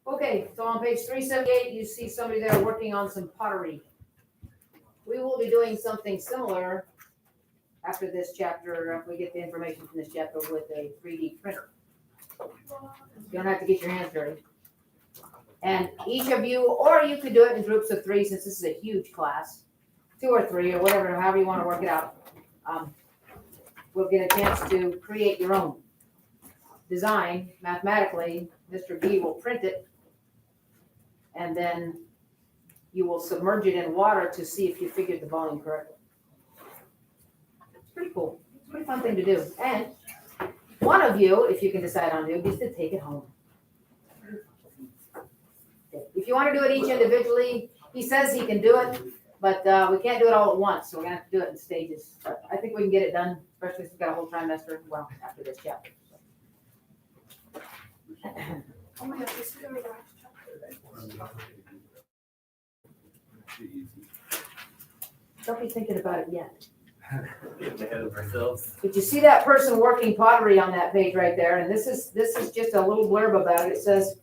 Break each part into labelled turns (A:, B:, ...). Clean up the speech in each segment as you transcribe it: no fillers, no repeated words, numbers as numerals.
A: Okay, so on page 378, you see somebody there working on some pottery. We will be doing something similar after this chapter, if we get the information from this chapter with a 3D printer. You don't have to get your hands dirty. And each of you, or you could do it in groups of 3 since this is a huge class, 2 or 3 or whatever, however you want to work it out. We'll get a chance to create your own design mathematically. Mr. B will print it, and then you will submerge it in water to see if you figured the volume correctly. It's pretty cool. It's a pretty fun thing to do. And one of you, if you can decide on it, gets to take it home. If you want to do it each individually, he says he can do it, but we can't do it all at once, so we're going to have to do it in stages. But I think we can get it done, especially if we've got a whole trimester, well, after this chapter.
B: Oh my God, this is our last chapter.
A: Don't be thinking about it yet.
C: Get ahead of ourselves.
A: But you see that person working pottery on that page right there, and this is just a little blurb about it. It says,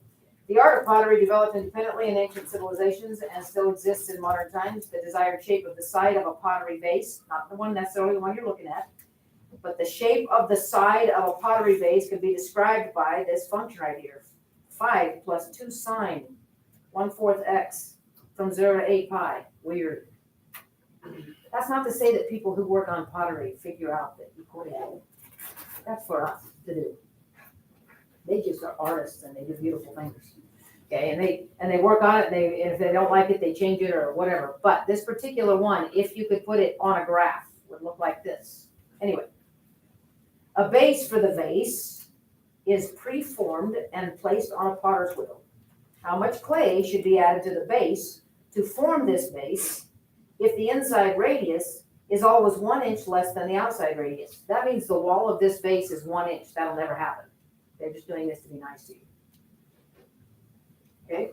A: the art of pottery developed independently in ancient civilizations and still exists in modern times. The desired shape of the side of a pottery vase, not the one necessarily the one you're looking at, but the shape of the side of a pottery vase can be described by this function right here. 5 plus 2 sine, 1/4 x from 0 to 8 pi. Weird. That's not to say that people who work on pottery figure out that equation. That's for us to do. They just are artists and they do beautiful things. Okay, and they work on it, and if they don't like it, they change it or whatever. But this particular one, if you could put it on a graph, would look like this. Anyway, a base for the vase is preformed and placed on a potter's wheel. How much clay should be added to the base to form this base if the inside radius is always 1 inch less than the outside radius? That means the wall of this vase is 1 inch. That'll never happen. They're just doing this to be nice to you. Okay?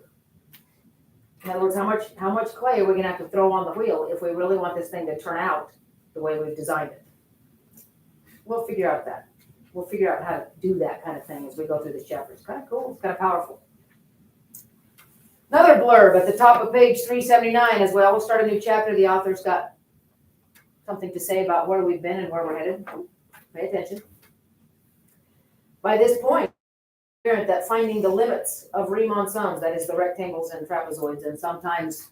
A: In other words, how much clay are we gonna have to throw on the wheel if we really want this thing to turn out the way we've designed it? We'll figure out that. We'll figure out how to do that kind of thing as we go through this chapter. It's kind of cool. It's kind of powerful. Another blurb at the top of page 379 as well. We'll start a new chapter. The author's got something to say about where we've been and where we're headed. Pay attention. By this point, it's apparent that finding the limits of Riemann sums, that is the rectangles and trapezoids and sometimes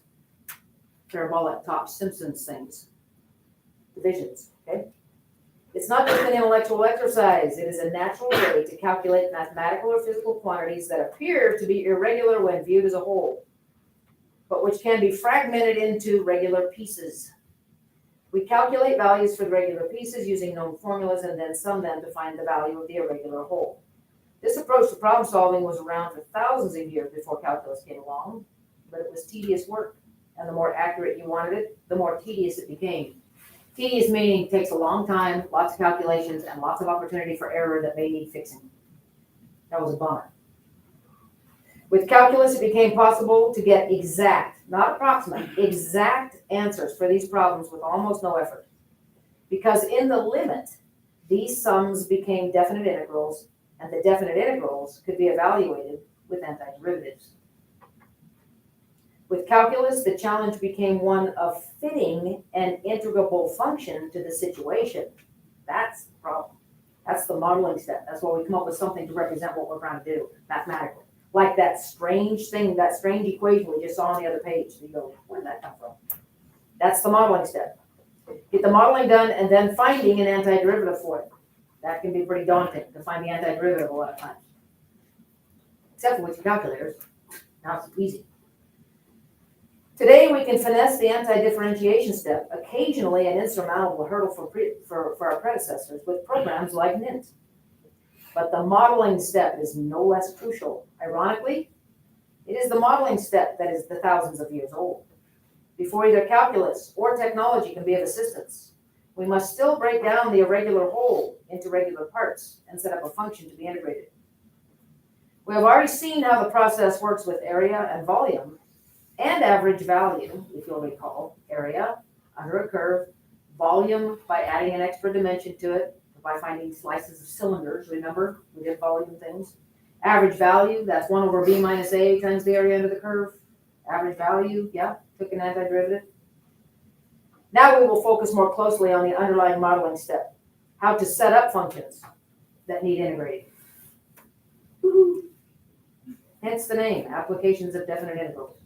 A: parabolic top Simpsons things, divisions, okay? It's not just an intellectual exercise. It is a natural way to calculate mathematical or physical quantities that appear to be irregular when viewed as a whole, but which can be fragmented into regular pieces. We calculate values for the regular pieces using known formulas and then sum them to find the value of the irregular whole. This approach to problem solving was around for thousands of years before calculus came along, but it was tedious work, and the more accurate you wanted it, the more tedious it became. Tedious meaning it takes a long time, lots of calculations, and lots of opportunity for error that may need fixing. That was a bummer. With calculus, it became possible to get exact, not approximate, exact answers for these problems with almost no effort. Because in the limit, these sums became definite integrals, and the definite integrals could be evaluated with antiderivatives. With calculus, the challenge became one of fitting an integrable function to the situation. That's the problem. That's the modeling step. That's why we come up with something to represent what we're trying to do mathematically. Like that strange thing, that strange equation we just saw on the other page. You go, where did that come from? That's the modeling step. Get the modeling done and then finding an antiderivative for it. That can be pretty daunting to find the antiderivative a lot of times. Except for with your calculators. Now it's easy. Today we can finesse the anti-differentiation step, occasionally an insurmountable hurdle for our predecessors with programs like NINT. But the modeling step is no less crucial. Ironically, it is the modeling step that is the thousands of years old. Before either calculus or technology can be of assistance, we must still break down the irregular whole into regular parts and set up a function to be integrated. We have already seen how the process works with area and volume and average value, if you'll recall, area under a curve, volume by adding an extra dimension to it, by finding slices of cylinders, remember, we did volume things, Average value, that's 1 over b minus a times the area under the curve. Average value, yeah, took an antiderivative. Now we will focus more closely on the underlying modeling step, how to set up functions that need integrating. Woo-hoo. Hence the name, applications of definite integrals.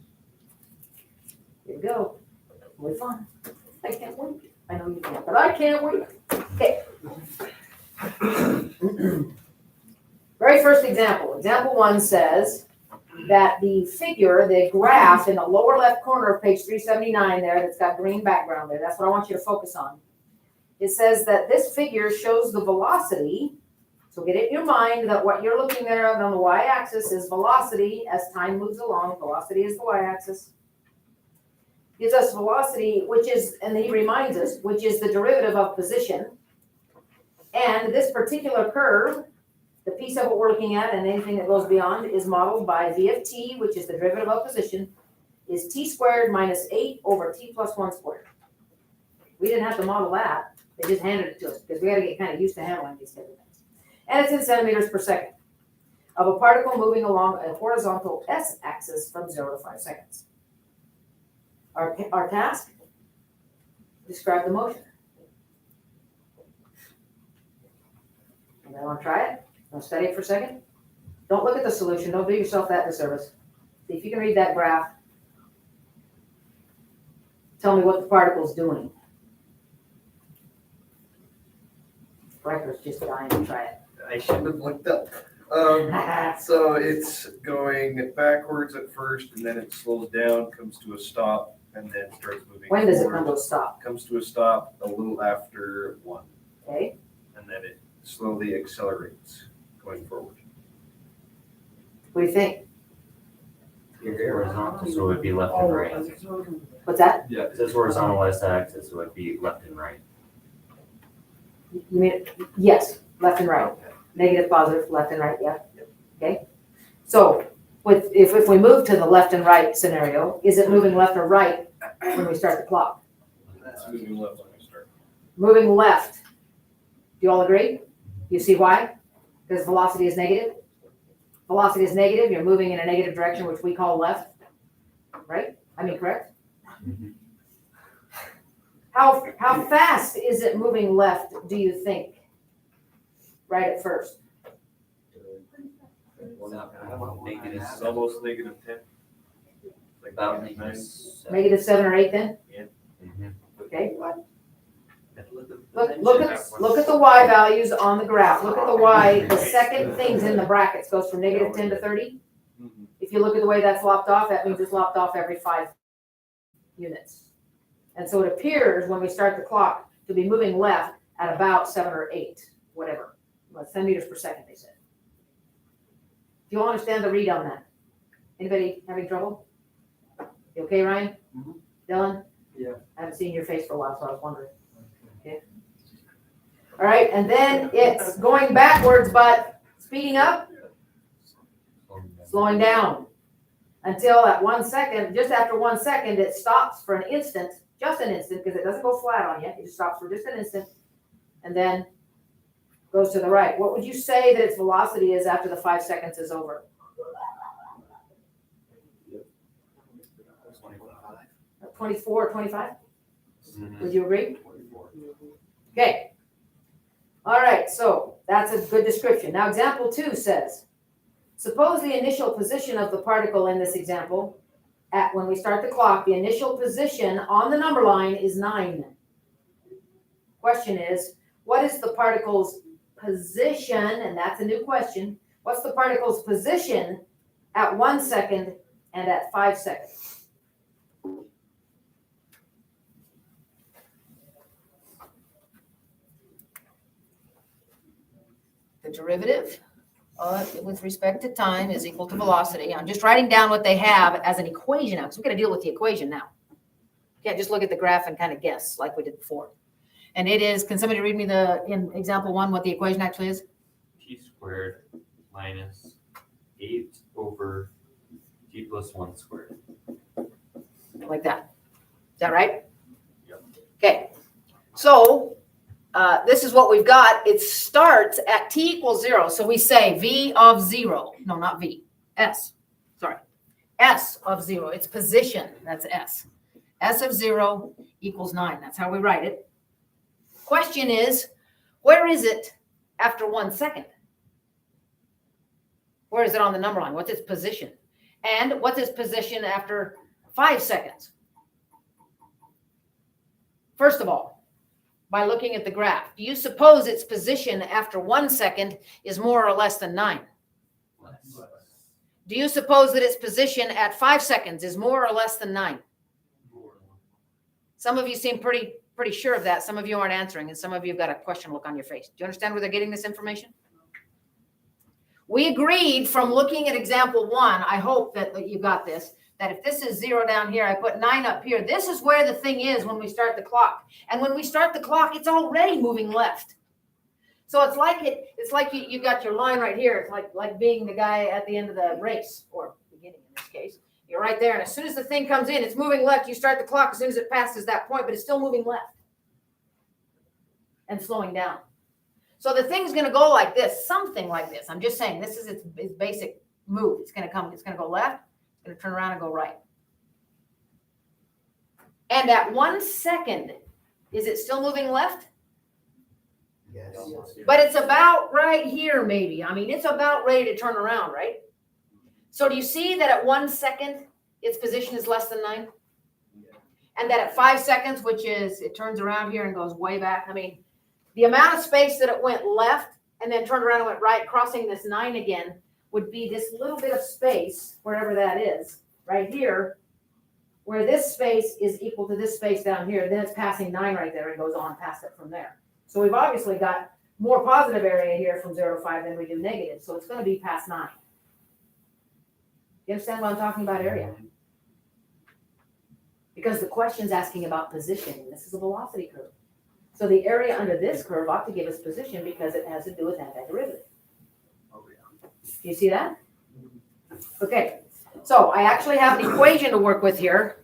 A: Here we go. It'll be fun. I can't wait. I know you can't, but I can't wait. Okay. Very first example. Example 1 says that the figure, the graph in the lower left corner of page 379 there, that's got green background there, that's what I want you to focus on. It says that this figure shows the velocity. So get it in your mind that what you're looking there on the y-axis is velocity as time moves along. Velocity is the y-axis. Gives us velocity, which is, and he reminds us, which is the derivative of position. And this particular curve, the piece of what we're looking at and anything that goes beyond is modeled by v of t, which is the derivative of position, is t squared minus 8 over t plus 1 squared. We didn't have to model that. They just handed it to us because we got to get kind of used to handling these type of things. And it's in centimeters per second of a particle moving along a horizontal s-axis from 0 to 5 seconds. Our task, describe the motion. Anybody want to try it? Want to study it for a second? Don't look at the solution. Don't do yourself that disservice. See if you can read that graph. Tell me what the particle's doing. Riker's just dying to try it.
D: I should have looked up. So it's going backwards at first, and then it slows down, comes to a stop, and then starts moving
A: When does it
D: forward.
A: come to a stop?
D: Comes to a stop a little after 1,
A: Okay.
D: and then it slowly accelerates going forward.
A: What do you think?
C: Horizontal, so it would be left and right.
A: What's that?
D: Yeah.
C: It says horizontal x-axis, so it would be left and right.
A: You mean, yes, left and right. Negative, positive, left and right, yeah. Okay. So if we move to the left and right scenario, is it moving left or right when we start the clock?
D: It's moving left when we start.
A: Moving left. Do you all agree? You see why? Because velocity is negative. Velocity is negative, you're moving in a negative direction, which we call left, right? I mean, correct? How fast is it moving left, do you think? Right at first.
D: It's almost negative 10. Like
C: About
D: -9.
A: Negative 7 or 8 then?
C: Mhm.
A: Okay. Look at the y values on the graph. Look at the y, the second things in the brackets goes from negative 10 to 30.
D: Mhm.
A: If you look at the way that's lopped off, that means it's lopped off every 5 units. And so it appears when we start the clock to be moving left at about 7 or 8, whatever. Well, centimeters per second, they said. Do you all understand the read on that? Anybody having trouble? You okay, Ryan? Dylan?
D: Yeah.
A: I haven't seen your face for a while, so I was wondering. Okay. All right, and then it's going backwards, but speeding up, slowing down. Until at 1 second, just after 1 second, it stops for an instant, just an instant, because it doesn't go flat on you. It just stops for just an instant, and then goes to the right. What would you say that its velocity is after the 5 seconds is over? 24 or 25? Would you agree? Okay. All right, so that's a good description. Now, example 2 says, suppose the initial position of the particle in this example, at when we start the clock, the initial position on the number line is 9. Question is, what is the particle's position? And that's a new question. What's the particle's position at 1 second and at 5 seconds? The derivative with respect to time is equal to velocity. I'm just writing down what they have as an equation now, because we're going to deal with the equation now. You can't just look at the graph and kind of guess like we did before. And it is, can somebody read me in example 1, what the equation actually is?
C: T squared minus 8 over t plus 1 squared.
A: Like that. Is that right?
D: Yep.
A: Okay. So this is what we've got. It starts at t equals 0. So we say v of 0. No, not v. S. Sorry. S of 0. It's position. That's S. S of 0 equals 9. That's how we write it. Question is, where is it after 1 second? Where is it on the number line? What's its position? And what's its position after 5 seconds? First of all, by looking at the graph, do you suppose its position after 1 second is more or less than 9?
C: Less.
A: Do you suppose that its position at 5 seconds is more or less than 9? Some of you seem pretty sure of that. Some of you aren't answering, and some of you have got a question look on your face. Do you understand where they're getting this information? We agreed from looking at example 1, I hope that you got this, that if this is 0 down here, I put 9 up here. This is where the thing is when we start the clock. And when we start the clock, it's already moving left. So it's like you got your line right here. It's like being the guy at the end of the race, or beginning in this case. You're right there, and as soon as the thing comes in, it's moving left. You start the clock as soon as it passes that point, but it's still moving left and slowing down. So the thing's going to go like this, something like this. I'm just saying this is its basic move. It's going to go left, it's going to turn around and go right. And at 1 second, is it still moving left?
B: Yes.
A: But it's about right here, maybe. I mean, it's about ready to turn around, right? So do you see that at 1 second, its position is less than 9? And that at 5 seconds, which is, it turns around here and goes way back. I mean, the amount of space that it went left and then turned around and went right, crossing this 9 again, would be this little bit of space, wherever that is, right here, where this space is equal to this space down here. Then it's passing 9 right there and goes on past it from there. So we've obviously got more positive area here from 0 to 5 than we do negative. So it's going to be past 9. You understand what I'm talking about, area? Because the question's asking about position. This is a velocity curve. So the area under this curve ought to give us position because it has to do with antiderivative. Do you see that? Okay. So I actually have an equation to work with here.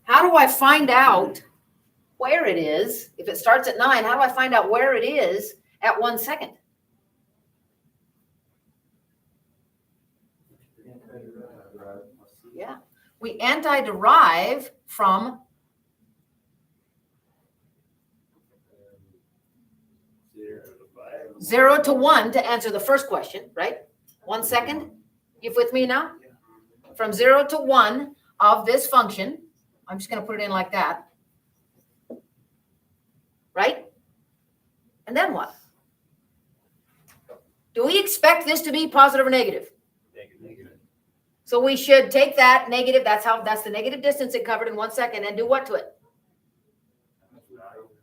A: How do I find out where it is? If it starts at 9, how do I find out where it is at 1 second? Yeah. We antiderive from 0 to 1 to answer the first question, right? 1 second. You with me now? From 0 to 1 of this function. I'm just going to put it in like that. Right? And then what? Do we expect this to be positive or negative?
C: Negative.
A: So we should take that negative, that's the negative distance it covered in 1 second, and do what to it?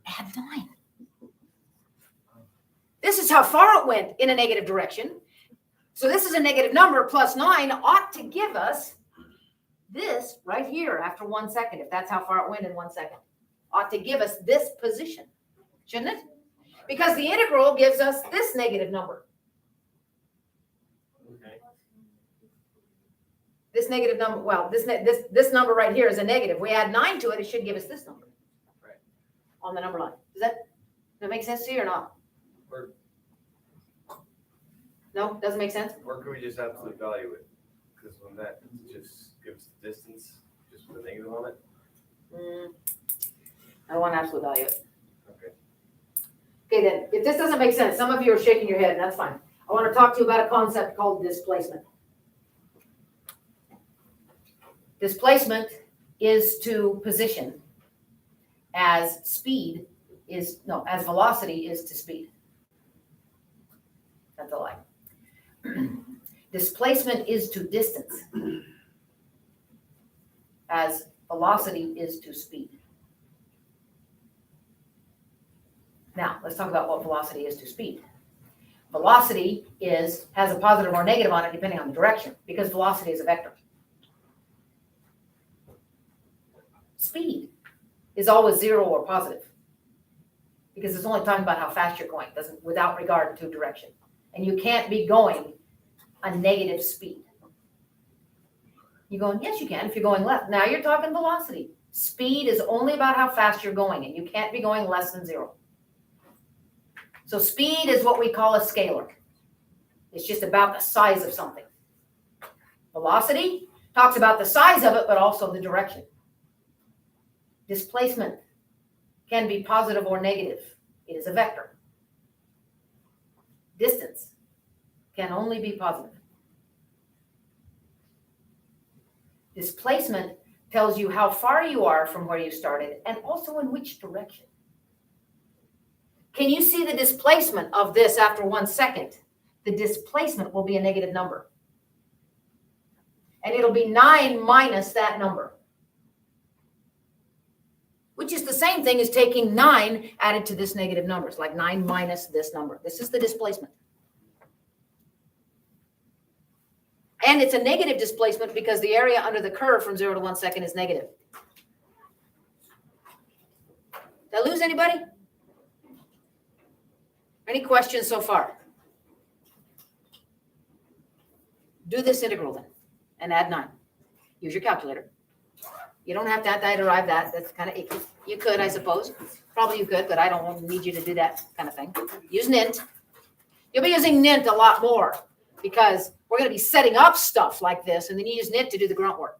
A: Add 9. This is how far it went in a negative direction. So this is a negative number plus 9 ought to give us this right here after 1 second, if that's how far it went in 1 second. Ought to give us this position, shouldn't it? Because the integral gives us this negative number. This negative number, well, this number right here is a negative. We add 9 to it, it should give us this number.
C: Right.
A: On the number line. Does that make sense to you or not?
D: Or,
A: No, doesn't make sense?
D: or can we just absolute value it? Because when that just gives the distance, just with a negative on it?
A: I don't want to absolute value it.
D: Okay.
A: Okay, then, if this doesn't make sense, some of you are shaking your head, and that's fine. I want to talk to you about a concept called displacement. Displacement is to position as as velocity is to speed. That's a lie. Displacement is to distance as velocity is to speed. Now, let's talk about what velocity is to speed. Velocity has a positive or negative on it depending on the direction, because velocity is a vector. Speed is always 0 or positive, because it's only talking about how fast you're going, without regard to direction. And you can't be going a negative speed. You're going, yes, you can if you're going left. Now you're talking velocity. Speed is only about how fast you're going, and you can't be going less than 0. So speed is what we call a scalar. It's just about the size of something. Velocity talks about the size of it, but also the direction. Displacement can be positive or negative. It is a vector. Distance can only be positive. Displacement tells you how far you are from where you started and also in which direction. Can you see the displacement of this after 1 second? The displacement will be a negative number. And it'll be 9 minus that number, which is the same thing as taking 9 added to this negative number. It's like 9 minus this number. This is the displacement. And it's a negative displacement because the area under the curve from 0 to 1 second is negative. Did I lose anybody? Any questions so far? Do this integral then and add 9. Use your calculator. You don't have to derive that. That's kind of icky. You could, I suppose. Probably you could, but I don't need you to do that kind of thing. Use nint. You'll be using nint a lot more because we're going to be setting up stuff like this, and then you use nint to do the grunt work.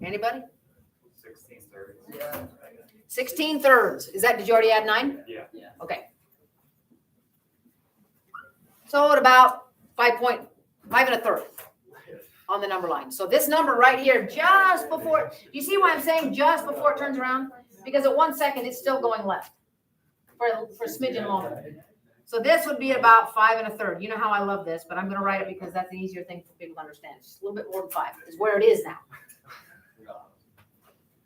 A: Anybody?
C: 16/3.
B: Yeah.
A: 16/3. Is that, did you already add 9?
C: Yeah.
A: Okay. So at about 5 1/3 on the number line. So this number right here, just before, do you see why I'm saying just before it turns around? Because at 1 second, it's still going left for a smidgen longer. So this would be about 5 1/3. You know how I love this, but I'm going to write it because that's an easier thing for people to understand. It's just a little bit more than 5 is where it is now.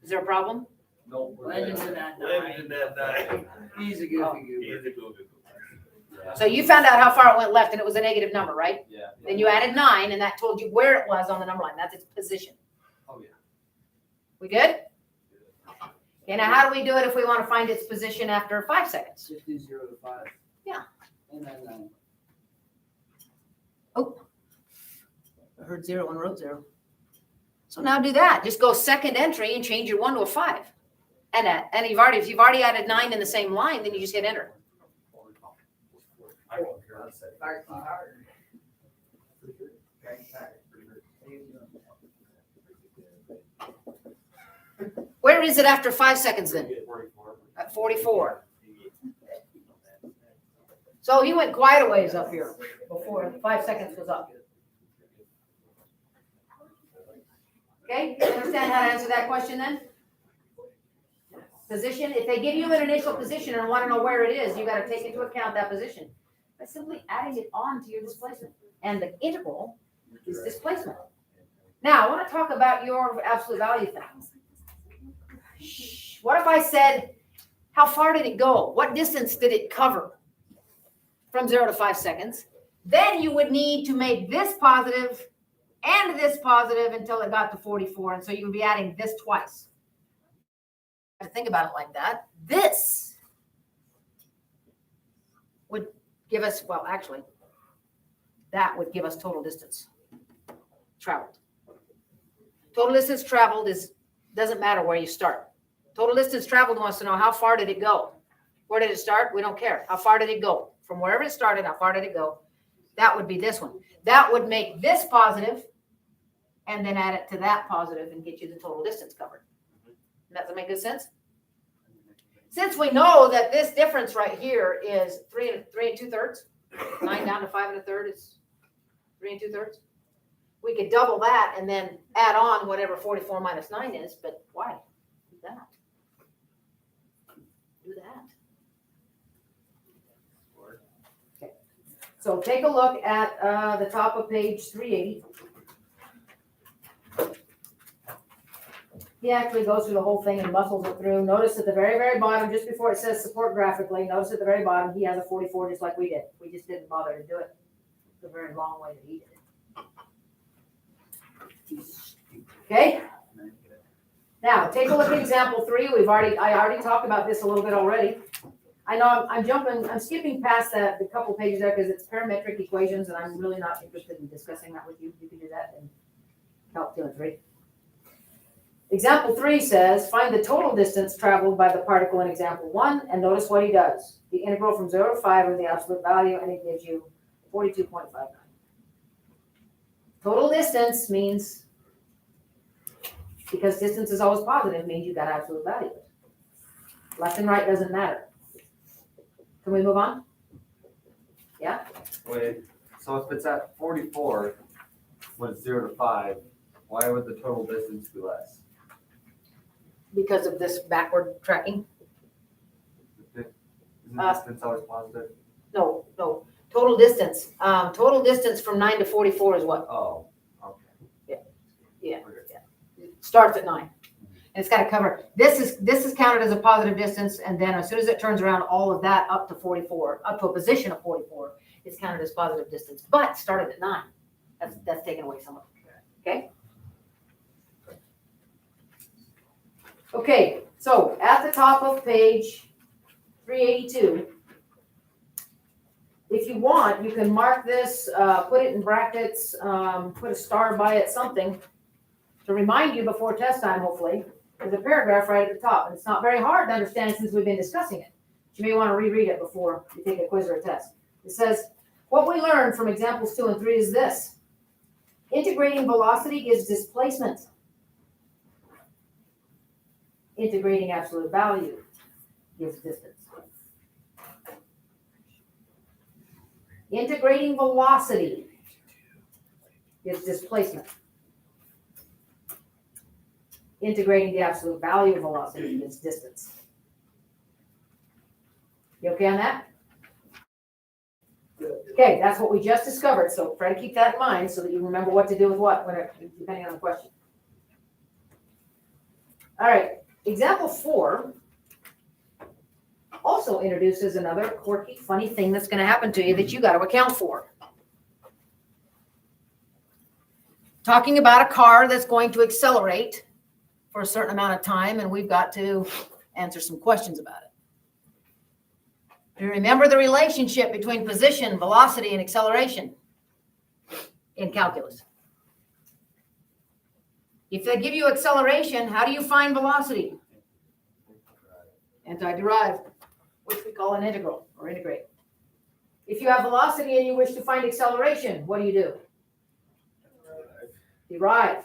A: Is there a problem?
B: No.
E: Legend in that night.
B: He's a goofy
A: Oh.
B: goober.
A: So you found out how far it went left and it was a negative number, right?
C: Yeah.
A: Then you added 9 and that told you where it was on the number line. That's its position.
C: Oh, yeah.
A: We good? Okay, now how do we do it if we want to find its position after 5 seconds?
B: Just do 0 to 5.
A: Yeah.
B: And then 9.
A: Oh, I heard 0 and wrote 0. So now do that. Just go second entry and change your 1 to a 5. And if you've already added 9 in the same line, then you just hit enter.
C: I won't care.
A: Where is it after 5 seconds then?
C: 44.
A: At 44. So he went quite a ways up here before 5 seconds was up. Okay, you understand how to answer that question then? Position, if they give you an initial position and want to know where it is, you got to take into account that position by simply adding it on to your displacement. And the integral is displacement. Now, I want to talk about your absolute value thing. What if I said, how far did it go? What distance did it cover from 0 to 5 seconds? Then you would need to make this positive and this positive until it got to 44. And so you would be adding this twice. To think about it like that, this would give us, well, actually, that would give us total distance traveled. Total distance traveled doesn't matter where you start. Total distance traveled wants to know how far did it go? Where did it start? We don't care. How far did it go? From wherever it started, how far did it go? That would be this one. That would make this positive and then add it to that positive and get you the total distance covered. Does that make good sense? Since we know that this difference right here is 3 2/3, 9 down to 5 1/3 is 3 2/3. We could double that and then add on whatever 44 minus 9 is, but why? Do that. Do that. Okay. So take a look at the top of page 380. He actually goes through the whole thing and muscles it through. Notice at the very, very bottom, just before it says support graphically, notice at the very bottom, he has a 44 just like we did. We just didn't bother to do it the very long way that he did it. Okay? Now, take a look at example 3. I already talked about this a little bit already. I know I'm skipping past the couple pages there because it's parametric equations and I'm really not interested in discussing that with you. You can do that in Calc 2 and 3. Example 3 says, find the total distance traveled by the particle in example 1, and notice what he does. The integral from 0 to 5 of the absolute value, and it gives you 42.59. Total distance means, because distance is always positive, means you got absolute value. Left and right doesn't matter. Can we move on? Yeah?
C: Wait, so if it's at 44 when it's 0 to 5, why would the total distance be less?
A: Because of this backward tracking?
C: Isn't
A: Uh,
C: distance always positive?
A: No. Total distance. Total distance from 9 to 44 is what?
C: Oh, okay.
A: Yeah.
C: Okay.
A: Starts at 9. And it's got to cover. This is counted as a positive distance, and then as soon as it turns around, all of that up to 44, up to a position of 44, is counted as positive distance. But started at 9. That's taken away some of it. Okay? Okay, so at the top of page 382, if you want, you can mark this, put it in brackets, put a star by it, something to remind you before test time, hopefully. There's a paragraph right at the top, and it's not very hard to understand since we've been discussing it. You may want to reread it before you take a quiz or a test. It says, what we learned from examples 2 and 3 is this. Integrating velocity gives displacement. Integrating absolute value gives distance. Integrating velocity gives displacement. Integrating the absolute value of velocity gives distance. You okay on that? Okay, that's what we just discovered, so try to keep that in mind so that you remember what to do with what, depending on the question. All right. Example 4 also introduces another quirky, funny thing that's going to happen to you that you got to account for. Talking about a car that's going to accelerate for a certain amount of time, and we've got to answer some questions about it. Do you remember the relationship between position, velocity, and acceleration in calculus? If they give you acceleration, how do you find velocity? Anti-derived, which we call an integral or integrate. If you have velocity and you wish to find acceleration, what do? Derive.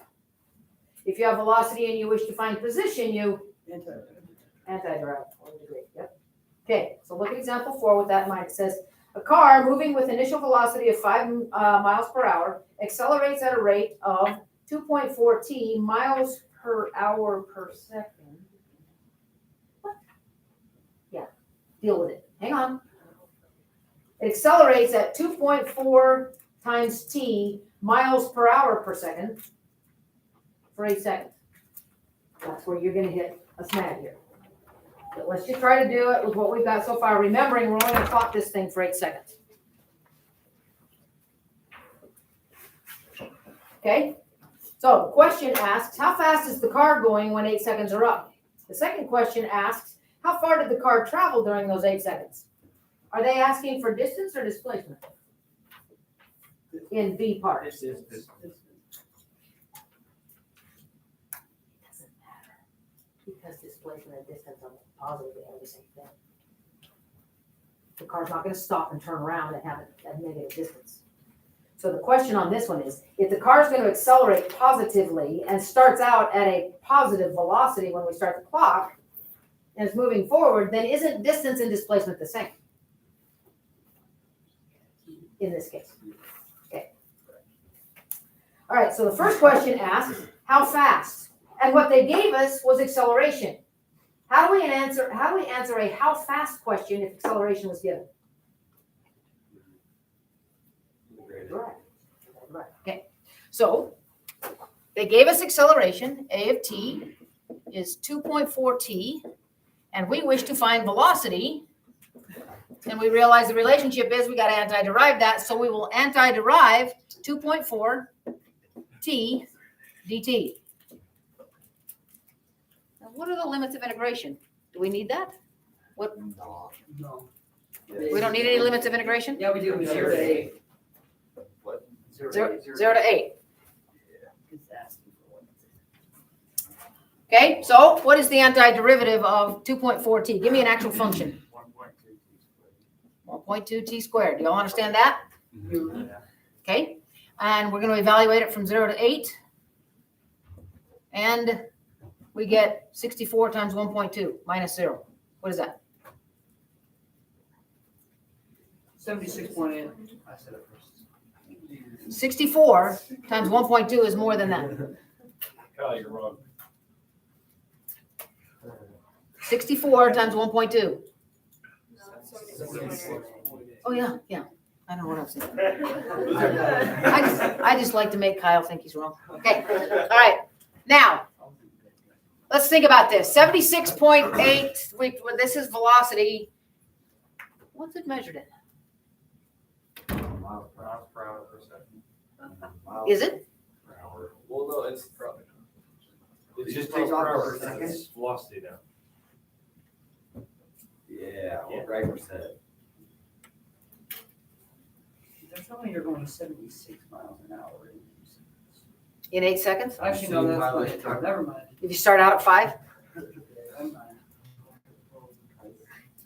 A: If you have velocity and you wish to find position, you anti-derive or integrate. Yep. Okay, so look at example 4 with that in mind. It says, a car moving with initial velocity of 5 miles per hour accelerates at a rate of 2.4 t miles per hour per second. What? Yeah, deal with it. Hang on. It accelerates at 2.4 times t miles per hour per second for 8 seconds. That's where you're going to hit a snag here. But let's just try to do it with what we've got so far. Remembering, we're only going to clock this thing for 8 seconds. Okay? So the question asks, how fast is the car going when 8 seconds are up? The second question asks, how far did the car travel during those 8 seconds? Are they asking for distance or displacement? In B part.
C: This is this.
A: It doesn't matter. Because displacement and distance are positive, they have the same thing. The car's not going to stop and turn around and have a negative distance. So the question on this one is, if the car is going to accelerate positively and starts out at a positive velocity when we start the clock and is moving forward, then isn't distance and displacement the same? In this case. Okay. All right, so the first question asks, how fast? And what they gave us was acceleration. How do we answer a how fast question if acceleration was given? Right. Okay. So they gave us acceleration. A of t is 2.4 t, and we wish to find velocity. And we realize the relationship is we got to anti-derive that, so we will anti-derive 2.4 t dt. Now, what are the limits of integration? Do we need that?
E: No.
A: We don't need any limits of integration?
E: Yeah, we do, 0 to 8.
C: What?
A: Zero to 8.
E: It's asking for one.
A: Okay, so what is the antiderivative of 2.4t? Give me an actual function. 1.2 t squared. Do y'all understand that? Okay, and we're going to evaluate it from 0 to 8. And we get 64 times 1.2 minus 0. What is that?
E: 76.8.
A: 64 times 1.2 is more than that.
D: Kyle, you're wrong.
A: 64 times 1.2. Oh, yeah, yeah. I don't know what I'm saying. I just like to make Kyle think he's wrong. Okay, all right. Now, let's think about this. 76.8, this is velocity. What's it measured in?
C: Miles per hour per second.
A: Is it?
C: Per hour.
D: Well, no, it's probably.
C: It just takes off per second?
D: It's velocity now.
C: Yeah, what Gregor said.
E: They're telling me you're going 76 miles an hour.
A: In 8 seconds?
E: Actually, no, that's what it is. Never mind.
A: If you start out at 5?
E: Never mind.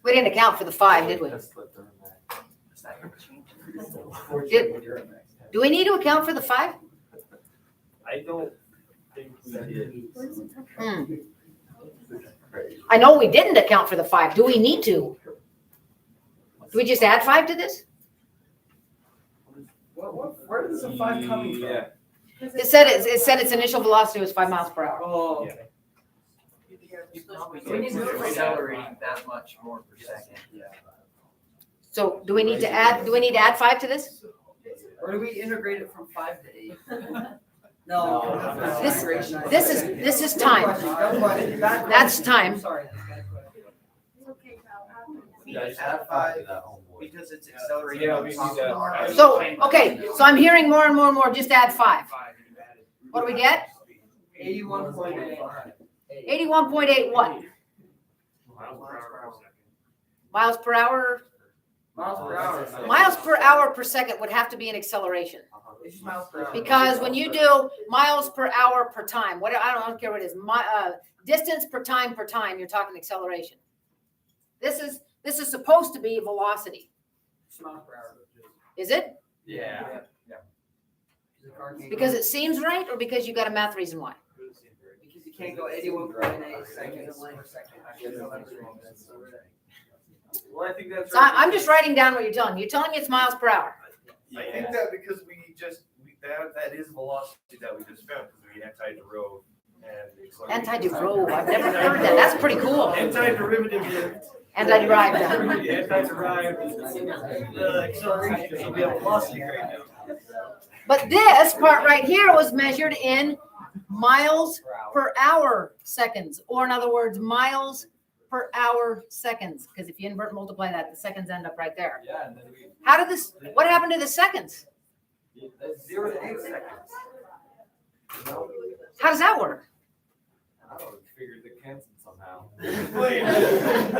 A: We didn't account for the 5, did we?
C: Just slipped her in there.
A: Do we need to account for the 5?
D: I don't think we did.
A: I know we didn't account for the 5. Do we need to? Do we just add 5 to this?
E: Where is the 5 coming from?
D: Yeah.
A: It said its initial velocity was 5 miles per hour.
E: Oh, okay.
F: We need to accelerate that much more per second.
A: So do we need to add 5 to this?
E: Or do we integrate it from 5 to 8? No.
A: This is time. That's time.
E: Sorry.
B: It's okay, Kyle.
C: Add 5 to that homeboy.
F: Because it's accelerating.
D: Yeah, we need that.
A: So, okay, so I'm hearing more and more and more, just add 5. What do we get?
E: 81.8.
A: 81.8 what? Miles per hour?
E: Miles per hour.
A: Miles per hour per second would have to be an acceleration.
E: It's just miles per hour.
A: Because when you do miles per hour per time, I don't care what it is, distance per time, you're talking acceleration. This is supposed to be velocity.
E: It's miles per hour.
A: Is it?
C: Yeah.
A: Because it seems right, or because you got a math reason why?
E: Because you can't go 81.8 seconds per second.
D: Well, I think that's.
A: So I'm just writing down what you're telling me. You're telling me it's miles per hour.
D: I think that because that is velocity that we just found, because we anti-derived and acceleration.
A: Anti-derived, I've never heard that. That's pretty cool.
D: Anti-derivative.
A: Anti-derived.
D: Anti-derived. Acceleration will be a velocity right now.
A: But this part right here was measured in miles per hour seconds, or in other words, miles per hour seconds. Because if you invert and multiply that, the seconds end up right there.
C: Yeah, and then
A: What happened to the seconds?
C: that's 0 to 8 seconds.
A: How does that work?
C: I don't know, figured the cancel somehow.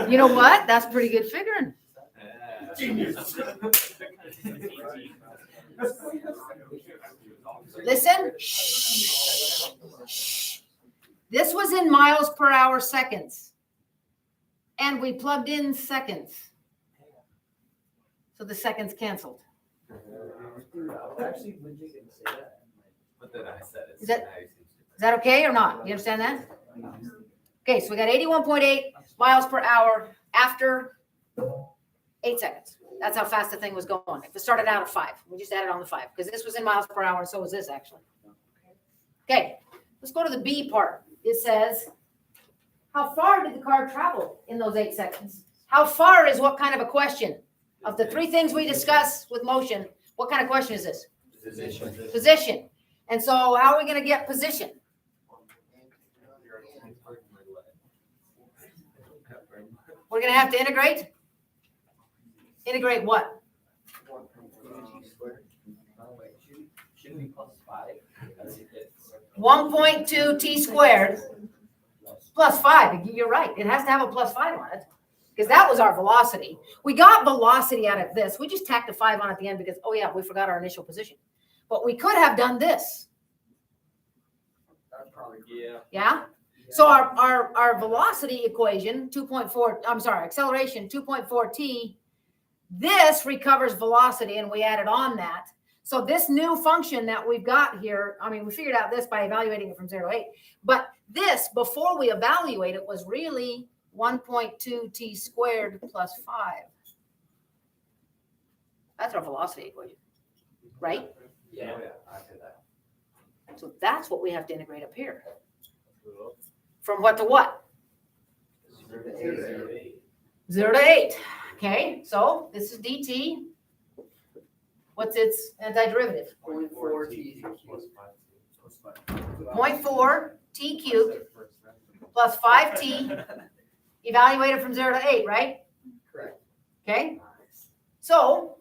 A: You know what? That's pretty good figuring.
C: Yeah.
D: Genius.
A: Listen. Shh. Shh. This was in miles per hour seconds. And we plugged in seconds. So the seconds canceled.
F: Actually, when you can say that.
C: But then I said it.
A: Is that okay or not? You understand that? Okay, so we got 81.8 miles per hour after 8 seconds. That's how fast the thing was going. If it started out at 5, we just added on the 5 because this was in miles per hour and so was this actually. Okay, let's go to the B part. It says, how far did the car travel in those 8 seconds? How far is what kind of a question? Of the 3 things we discuss with motion, what kind of question is this?
C: Position.
A: Position. And so how are we going to get position? We're going to have to integrate? Integrate what?
F: Shouldn't be plus 5.
A: 1.2 t squared plus 5. You're right. It has to have a plus 5 on it because that was our velocity. We got velocity out of this. We just tacked a 5 on at the end because, oh yeah, we forgot our initial position. But we could have done this.
F: That's probably.
A: Yeah. So our velocity equation, 2.4, I'm sorry, acceleration 2.4 t, this recovers velocity and we added on that. So this new function that we've got here, I mean, we figured out this by evaluating it from 0 to 8, but this, before we evaluate it, was really 1.2 t squared plus 5. That's our velocity equation, right?
F: Yeah.
C: I did that.
A: So that's what we have to integrate up here. From what to what? 0 to 8. Okay, so this is dt. What's its antiderivative?
E: 0.4 t.
A: 0.4 t cubed plus 5t evaluated from 0 to 8, right?
E: Correct.
A: Okay, so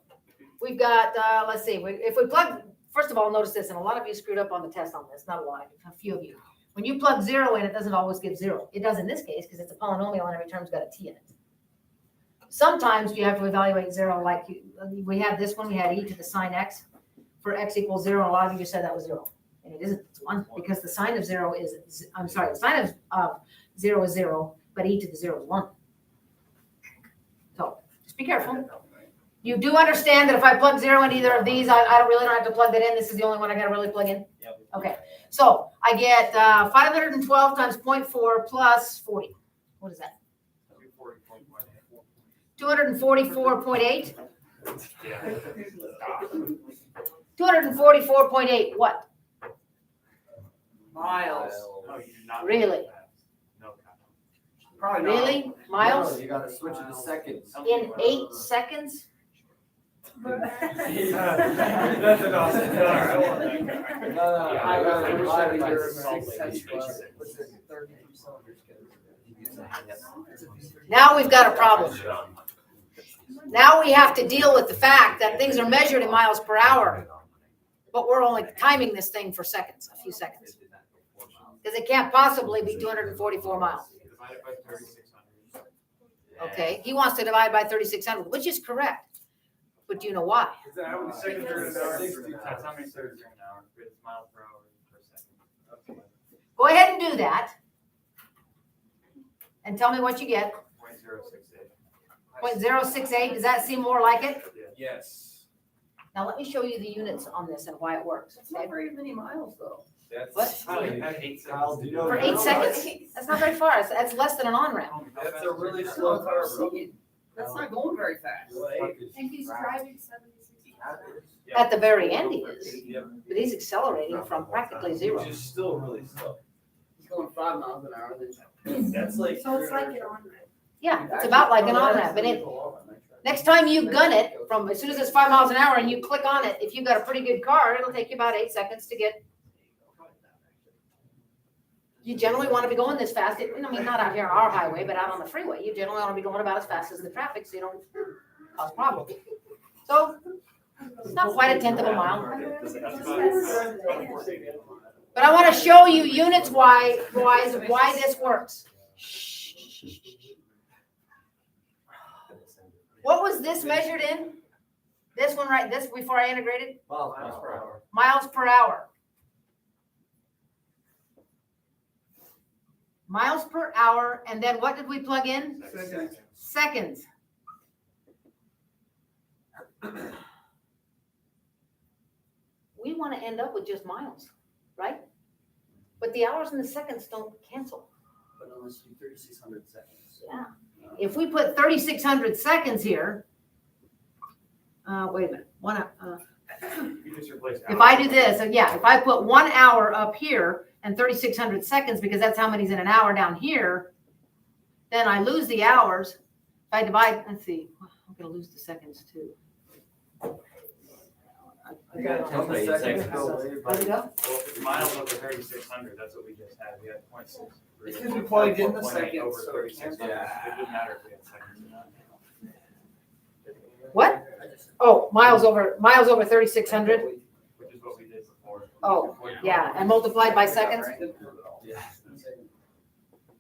A: we've got, let's see, if we plug, first of all, notice this, and a lot of you screwed up on the test on this, not a lot, a few of you. When you plug 0 in, it doesn't always give 0. It does in this case because it's a polynomial and every term's got a t in it. Sometimes you have to evaluate 0 like we have this one, we had e to the sine x for x equals 0, and a lot of you just said that was 0. And it isn't, it's 1, because the sine of 0 is, I'm sorry, the sine of 0 is 0, but e to the 0 is 1. So just be careful. You do understand that if I plug 0 in either of these, I don't have to plug that in. This is the only one I got to really plug in.
F: Yep.
A: Okay, so I get 512 times 0.4 plus 40. What is that? 244.8. 244.8. What?
E: Miles.
A: Really?
E: Probably not.
A: Really? Miles?
C: No, you gotta switch it to seconds.
A: In 8 seconds?
F: That's an awesome.
A: Now we've got a problem. Now we have to deal with the fact that things are measured in miles per hour, but we're only timing this thing for seconds, a few seconds. Because it can't possibly be 244 miles. Okay, he wants to divide by 3,600, which is correct. But do you know why?
F: How many seconds are in an hour? That's how many seconds are in an hour. It's miles per hour per second.
A: Go ahead and do that. And tell me what you get.
F: 0.068.
A: 0.068, does that seem more like it?
F: Yes.
A: Now let me show you the units on this and why it works.
E: That's not very many miles though.
A: What?
F: For
A: 8 seconds? That's not very far. That's less than an on-ramp.
F: That's a really slow car, bro.
E: That's not going very fast.
B: And he's driving 76.
A: At the very end he is. But he's accelerating from practically 0.
F: Which is still really slow.
E: He's going 5 miles an hour. Then
F: That's like.
B: So it's like an on-ramp.
A: Yeah, it's about like an on-ramp. And next time you gun it, from as soon as it's 5 miles an hour and you click on it, if you've got a pretty good car, it'll take you about 8 seconds to get. You generally want to be going this fast. I mean, not out here on our highway, but out on the freeway. You generally want to be going about as fast as the traffic so you don't cause problems. So it's not quite a tenth of a mile. But I want to show you units why this works. What was this measured in? This one right, this before I integrated?
C: Miles per hour.
A: Miles per hour. Miles per hour, and then what did we plug in? Seconds. We want to end up with just miles, right? But the hours and the seconds don't cancel.
E: but unless you do 3,600 seconds.
A: Yeah. If we put 3,600 seconds here, wait a minute, if I do this, if I put 1 hour up here and 3,600 seconds, because that's how many's in an hour down here, then I lose the hours. If I divide, let's see, I'm gonna lose the seconds too.
C: You got 10 seconds.
A: How's it go?
F: Miles over 3,600, that's what we just had. We had 0.6.
E: It's because we plugged in the
F: 4.8
E: seconds,
F: over
E: so
F: 3,600.
C: yeah.
F: It didn't matter if we had seconds or not.
A: What? Oh, miles over 3,600.
F: Which is what we did before.
A: Oh, yeah, and multiplied by seconds?
C: Yeah.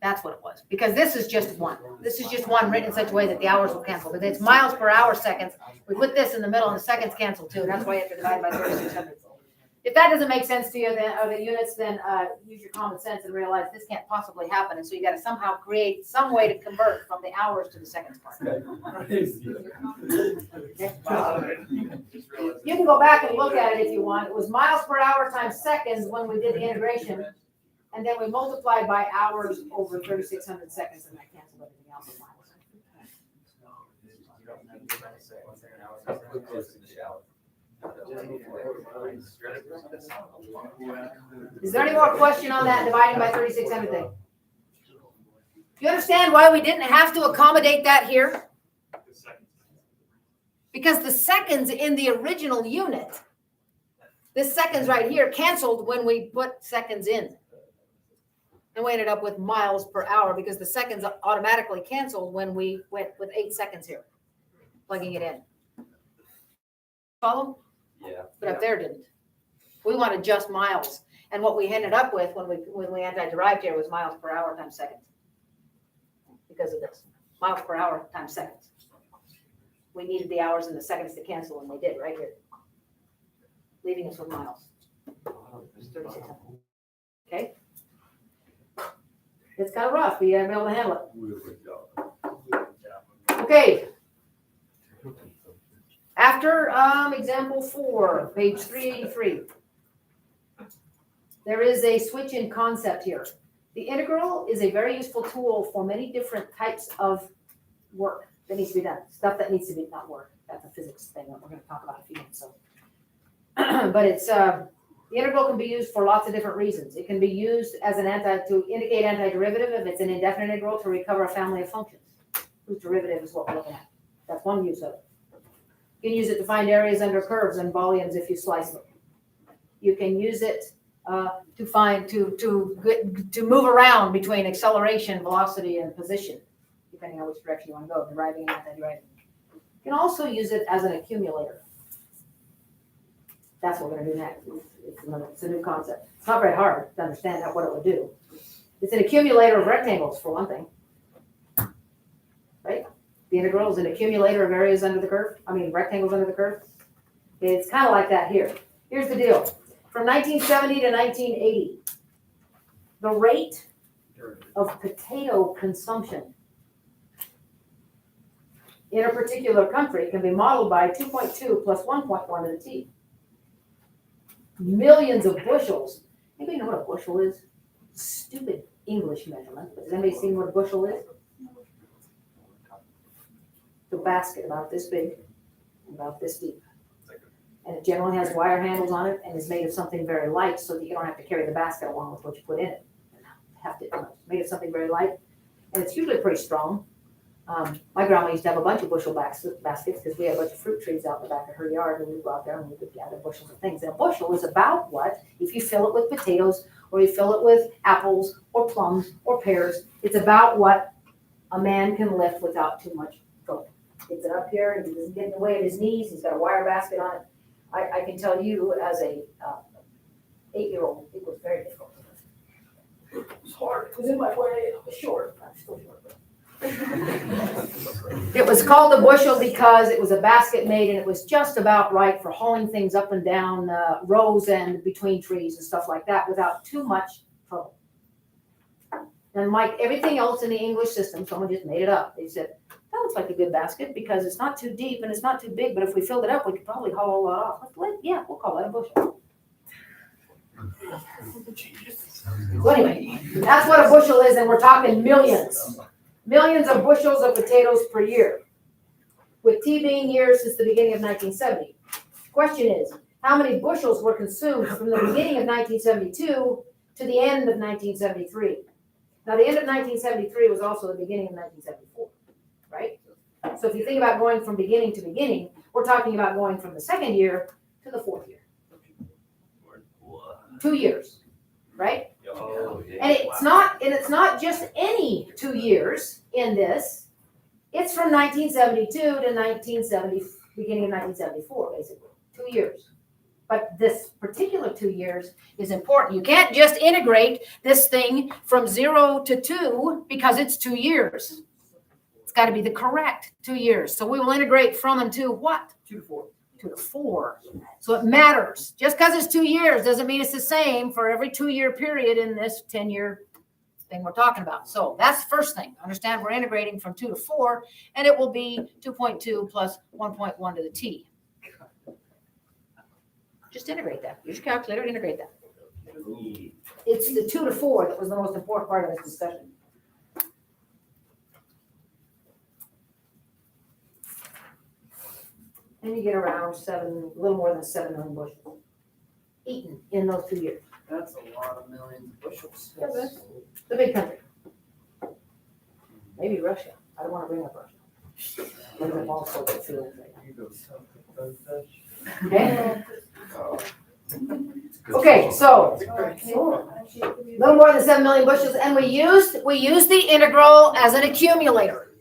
A: That's what it was, because this is just one. This is just one written in such a way that the hours will cancel, but it's miles per hour seconds. We put this in the middle and the seconds cancel too. That's why you have to divide by 3,600. If that doesn't make sense to you, then, or the units, then, use your common sense and realize this can't possibly happen. And so you gotta somehow create some way to convert from the hours to the seconds part. You can go back and look at it if you want. It was miles per hour times seconds when we did the integration. And then we multiplied by hours over 3,600 seconds, and that canceled everything else in miles. Is there any more question on that dividing by 3,600 thing? Do you understand why we didn't have to accommodate that here? Because the seconds in the original unit, this seconds right here canceled when we put seconds in. And we ended up with miles per hour because the seconds automatically canceled when we went with 8 seconds here, plugging it in. Follow?
C: Yeah.
A: But up there didn't. We wanted just miles. And what we ended up with when we anti-derived here was miles per hour times seconds. Because of this. Miles per hour times seconds. We needed the hours and the seconds to cancel, and we did right here. Leaving us with miles. 3,600. Okay? It's kind of rough, but you gotta be able to handle it. Okay. After example 4, page 383, there is a switch in concept here. The integral is a very useful tool for many different types of work that needs to be done. Stuff that needs to be not work. That's a physics thing that we're going to talk about in a few minutes. So, but it's the integral can be used for lots of different reasons. It can be used as to indicate antiderivative if it's an indefinite integral to recover a family of functions whose derivative is what we're looking at. That's one use of it. You can use it to find areas under curves and volumes if you slice them. You can use it to move around between acceleration, velocity, and position, depending on which direction you want to go, deriving and anti-deriving. You can also use it as an accumulator. That's what we're going to do next. It's a new concept. It's not very hard to understand what it would do. It's an accumulator of rectangles, for one thing. Right? The integral is an accumulator of areas under the curve. Rectangles under the curve. It's kind of like that here. Here's the deal. From 1970 to 1980, the rate of potato consumption in a particular country can be modeled by 2.2 plus 1.1 to the t. Millions of bushels. Anybody know what a bushel is? Stupid English measurement. But has anybody seen what a bushel is? The basket about this big, about this deep. And it generally has wire handles on it and is made of something very light so that you don't have to carry the basket along with what you put in it. Made of something very light. And it's usually pretty strong. My grandma used to have a bunch of bushel baskets because we had a bunch of fruit trees out the back of her yard, and we'd go out there and we would gather bushels of things. And a bushel is about what, if you fill it with potatoes or you fill it with apples or plums or pears, it's about what a man can lift without too much going. Gets it up here and he doesn't get in the way of his knees. He's got a wire basket on it. I can tell you as a 8-year-old, it was very difficult. It was hard. It was in my way. I was short. I'm still short. It was called a bushel because it was a basket made and it was just about right for hauling things up and down rows and between trees and stuff like that without too much trouble. And like everything else in the English system, someone just made it up. They said, that looks like a good basket because it's not too deep and it's not too big, but if we filled it up, we could probably haul a lot off. Yeah, we'll call that a bushel. So anyway, that's what a bushel is, and we're talking millions. Millions of bushels of potatoes per year, with T being years since the beginning of 1970. Question is, how many bushels were consumed from the beginning of 1972 to the end of 1973? Now, the end of 1973 was also the beginning of 1974, right? So if you think about going from beginning to beginning, we're talking about going from the second year to the fourth year. 2 years, right?
C: Oh, yeah.
A: And it's not just any 2 years in this. It's from 1972 to beginning of 1974, basically. 2 years. But this particular 2 years is important. You can't just integrate this thing from 0 to 2 because it's 2 years. It's got to be the correct 2 years. So we will integrate from and to what?
E: 2 to 4.
A: 2 to 4. So it matters. Just because it's 2 years doesn't mean it's the same for every 2-year period in this 10-year thing we're talking about. So that's the first thing. Understand we're integrating from 2 to 4, and it will be 2.2 plus 1.1 to the t. Just integrate that. Use your calculator, integrate that. It's the 2 to 4 that was the most important part of this discussion. And you get around a little more than 7 million bushels eaten in those 2 years.
E: That's a lot of millions of bushels.
A: Yeah, but it's a big country. Maybe Russia. I don't want to bring up Russia. Bring up all sorts of fields right now. Okay? Okay, so a little more than 7 million bushels, and we used the integral as an accumulator.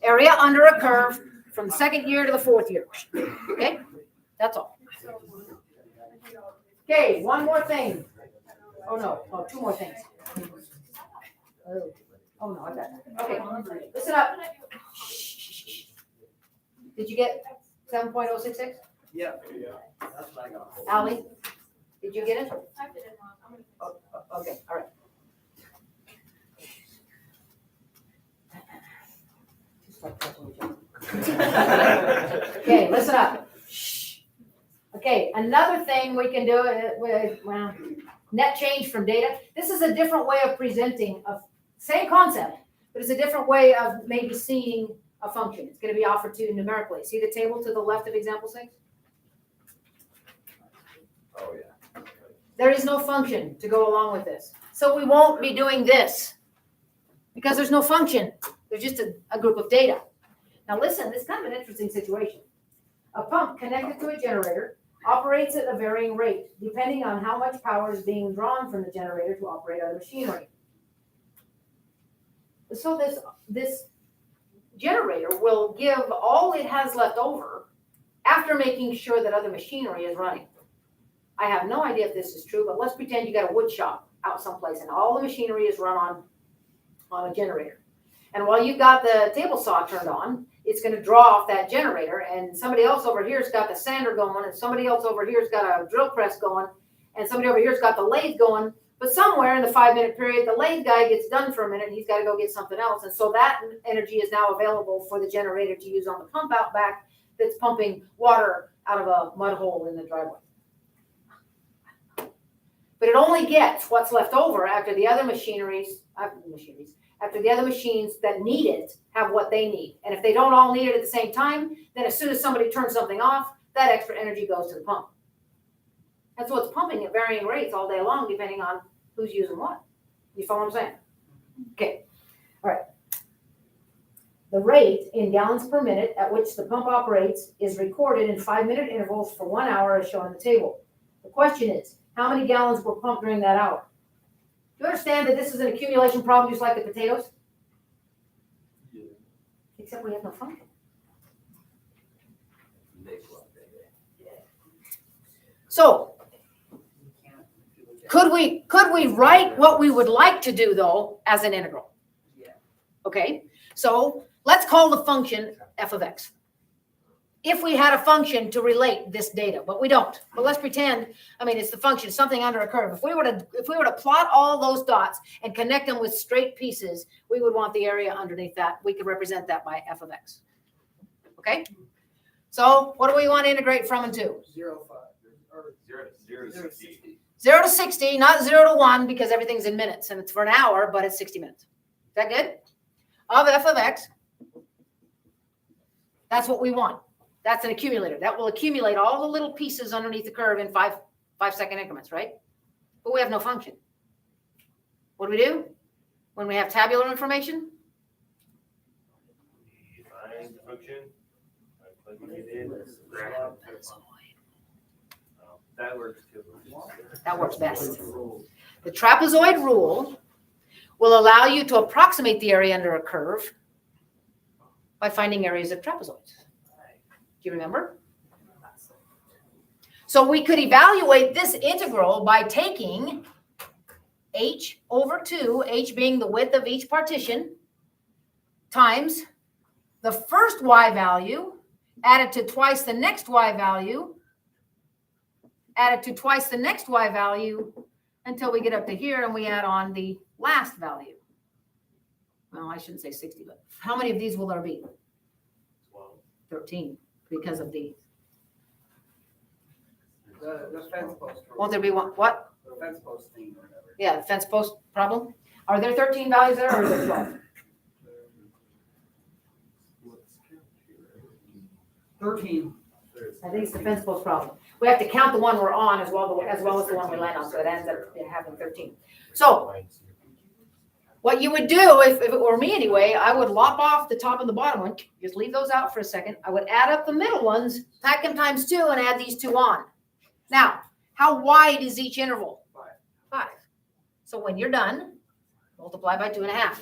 A: Area under a curve from the 2nd year to the 4th year. Okay? That's all. Okay, one more thing. Oh no, 2 more things. Oh no, I got that. Okay, listen up. Did you get 7.066?
E: Yeah. That's what I got.
A: Ally, did you get it?
B: I did it wrong. I'm gonna-
A: Oh, okay, all right. Okay, listen up. Okay, another thing we can do with, well, net change from data. This is a different way of presenting a same concept, but it's a different way of maybe seeing a function. It's going to be offered to you numerically. See the table to the left of example 6?
C: Oh, yeah.
A: There is no function to go along with this. So we won't be doing this because there's no function. There's just a group of data. Now listen, this is kind of an interesting situation. A pump connected to a generator operates at a varying rate depending on how much power is being drawn from the generator to operate other machinery. So this generator will give all it has left over after making sure that other machinery is running. I have no idea if this is true, but let's pretend you got a wood shop out someplace and all the machinery is run on a generator. And while you've got the table saw turned on, it's going to draw off that generator, and somebody else over here's got the sander going, and somebody else over here's got a drill press going, and somebody over here's got the lathe going. But somewhere in the 5-minute period, the lathe guy gets done for a minute, and he's got to go get something else. And so that energy is now available for the generator to use on the pump out back that's pumping water out of a mud hole in the driveway. But it only gets what's left over after the other after the other machines that need it have what they need. And if they don't all need it at the same time, then as soon as somebody turns something off, that extra energy goes to the pump. And so it's pumping at varying rates all day long, depending on who's using what. You follow what I'm saying? Okay, all right. The rate in gallons per minute at which the pump operates is recorded in 5-minute intervals for 1 hour as shown on the table. The question is, how many gallons were pumped during that hour? Do you understand that this is an accumulation problem just like the potatoes?
C: Yeah.
A: Except we have no function. So, could we write what we would like to do though as an integral?
E: Yeah.
A: Okay, so let's call the function f of x. If we had a function to relate this data, but we don't. But let's pretend, it's the function, something under a curve. If we were to plot all those dots and connect them with straight pieces, we would want the area underneath that. We could represent that by f of x. Okay? So what do we want to integrate from and to?
E: 0, 5, or
C: 0 to 60.
A: 0 to 60, not 0 to 1, because everything's in minutes, and it's for an hour, but it's 60 minutes. Is that good? Of f of x. That's what we want. That's an accumulator. That will accumulate all the little pieces underneath the curve in 5-second increments, right? But we have no function. What do we do when we have tabular information?
F: Find the function. Plugging it in. That works too.
A: That works best. The trapezoid rule will allow you to approximate the area under a curve by finding areas of trapezoids. Do you remember? So we could evaluate this integral by taking h over 2, h being the width of each partition, times the first y value added to twice the next y value, added to twice the next y value, until we get up to here and we add on the last value. Well, I shouldn't say 60, but how many of these will there be? 13, because of the,
E: The fence post.
A: won't there be one, what?
E: The fence post thing or whatever.
A: Yeah, the fence post problem. Are there 13 values there or is there 12?
E: 13.
A: I think it's the fence post problem. We have to count the one we're on as well as the one we land on, so it ends up having 13. So what you would do, if it were me anyway, I would lop off the top and the bottom one, just leave those out for a second. I would add up the middle ones, pack them times 2 and add these 2 on. Now, how wide is each interval? 5. So when you're done, multiply by 2.5.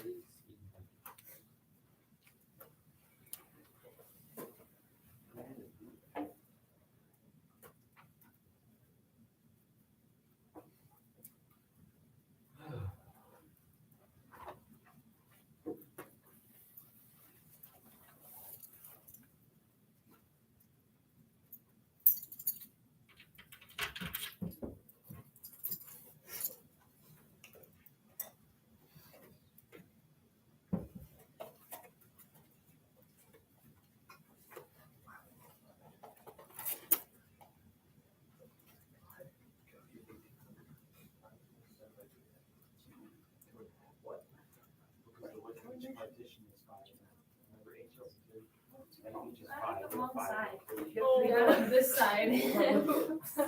B: Oh, yeah, this side.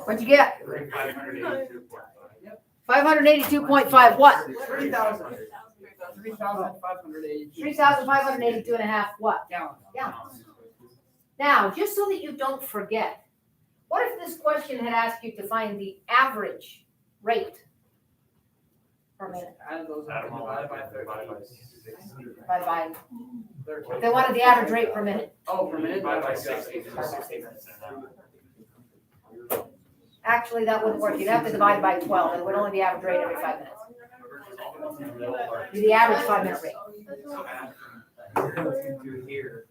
A: What'd you get? 582.5 what?
E: 3,000. 3,580.
A: 3,582.5 what?
E: Gallons.
A: Gallons. Now, just so that you don't forget, what if this question had asked you to find the average rate per minute?
E: Add those up and divide by 13.
A: By
E: 13.
A: they wanted the average rate per minute.
E: Oh, per minute?
F: Divide by 60.
A: Actually, that wouldn't work. You'd have to divide by 12. It would only be average rate every 5 minutes. Be the average 5-minute rate.
F: Do here.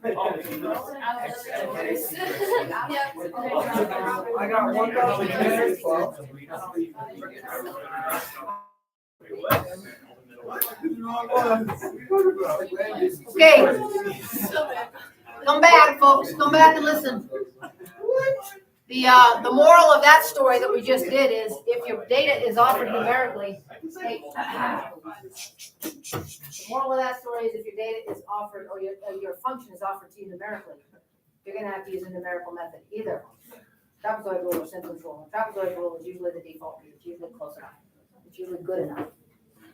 E: I got 1,012.
A: Okay, come back, folks. Come back and listen. The moral of that story that we just did is if your data is offered numerically, hey, the moral of that story is if your data is offered or your function is offered to you numerically, you're going to have to use a numerical method. Either trapezoid rule or simplest rule. Trapezoid rule is usually the default. It's usually close enough. It's usually good enough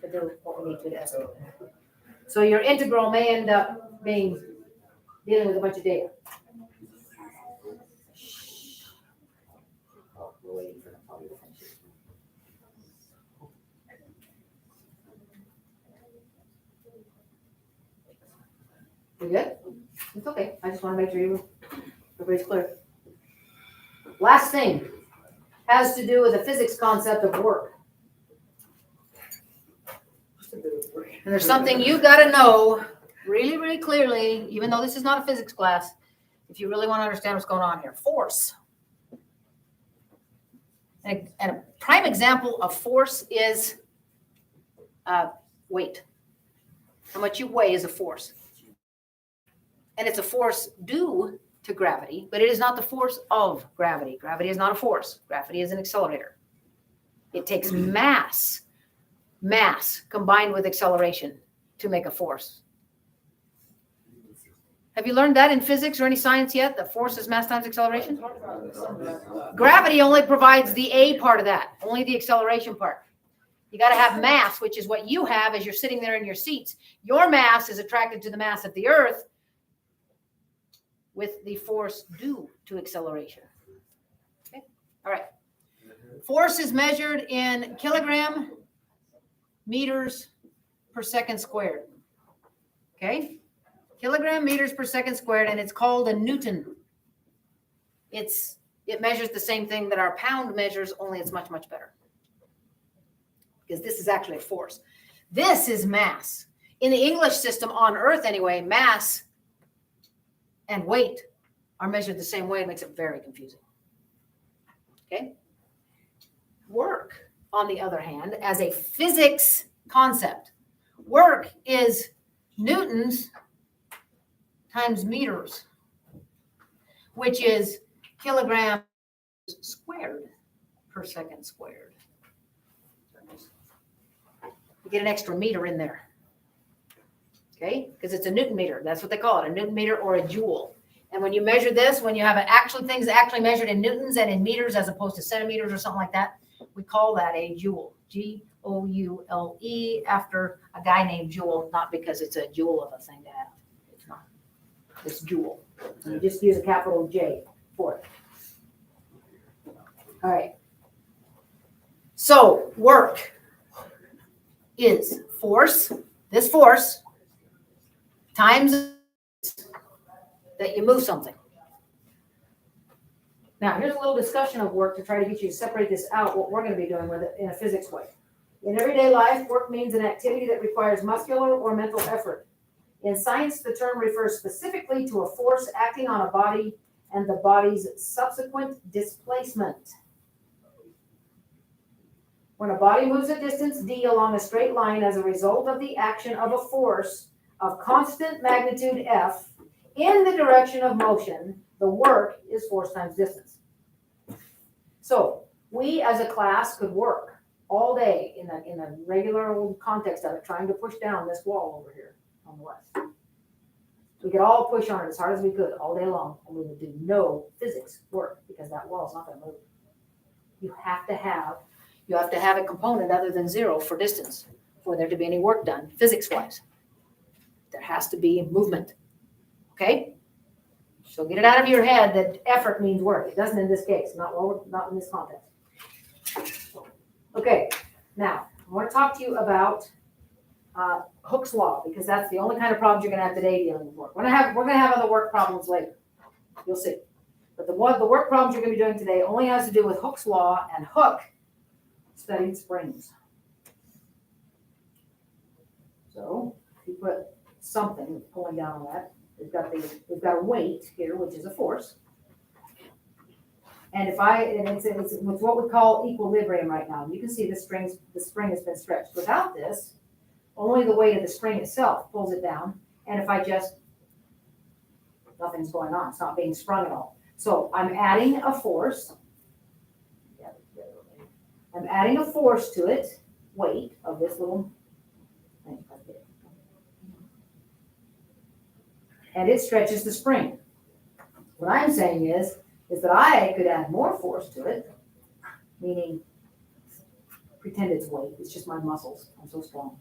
A: to do what we need to estimate. So your integral may end up being dealing with a bunch of data. We're waiting for the probably to finish. We good? It's okay. I just want to make sure everybody's clear. Last thing has to do with the physics concept of work. And there's something you got to know really, really clearly, even though this is not a physics class, if you really want to understand what's going on here. Force. And a prime example of force is weight. How much you weigh is a force. And it's a force due to gravity, but it is not the force of gravity. Gravity is not a force. Gravity is an accelerator. It takes mass combined with acceleration to make a force. Have you learned that in physics or any science yet? That force is mass times acceleration? Gravity only provides the A part of that, only the acceleration part. You got to have mass, which is what you have as you're sitting there in your seats. Your mass is attracted to the mass of the earth with the force due to acceleration. Okay, all right. Force is measured in kilogram meters per second squared. Okay. kilogram meters per second squared, and it's called a Newton. It measures the same thing that our pound measures, only it's much, much better. Because this is actually a force. This is mass. In the English system on Earth anyway, mass and weight are measured the same way. It makes it very confusing. Okay? Work, on the other hand, as a physics concept, work is newtons times meters, which is kilograms squared per second squared. You get an extra meter in there. Okay? Because it's a Newton meter. That's what they call it, a Newton meter or a joule. And when you measure this, when you have things actually measured in newtons and in meters as opposed to centimeters or something like that, we call that a joule. G-O-U-L-E, after a guy named Joule, not because it's a jewel of a thing to have. It's not. It's joule. And you just use a capital J for it. All right. So work is force, this force, times that you move something. Now, here's a little discussion of work to try to get you to separate this out, what we're going to be doing with it in a physics way. In everyday life, work means an activity that requires muscular or mental effort. In science, the term refers specifically to a force acting on a body and the body's subsequent displacement. When a body moves a distance d along a straight line as a result of the action of a force of constant magnitude F in the direction of motion, the work is force times distance. So we as a class could work all day in the regular old context of it, trying to push down this wall over here on the west. We could all push on it as hard as we could all day long, and we would do no physics work because that wall is not going to move. You have to have a component other than zero for distance for there to be any work done physics-wise. There has to be movement. Okay? So get it out of your head that effort means work. It doesn't in this case, not in this context. Okay, now I want to talk to you about Hooke's law, because that's the only kind of problems you're going to have today dealing with work. We're going to have other work problems later. You'll see. But the work problems you're going to be doing today only has to do with Hooke's law, and Hooke studied springs. So if you put something pulling down on that, we've got a weight here, which is a force. And it's what we call equilibrium right now. You can see the spring has been stretched. Without this, only the weight of the spring itself pulls it down. And if nothing's going on. It's not being sprung at all. So I'm adding a force. I'm adding a force to it, weight of this little thing. And it stretches the spring. What I'm saying is that I could add more force to it, meaning pretend it's weight. It's just my muscles. I'm so strong.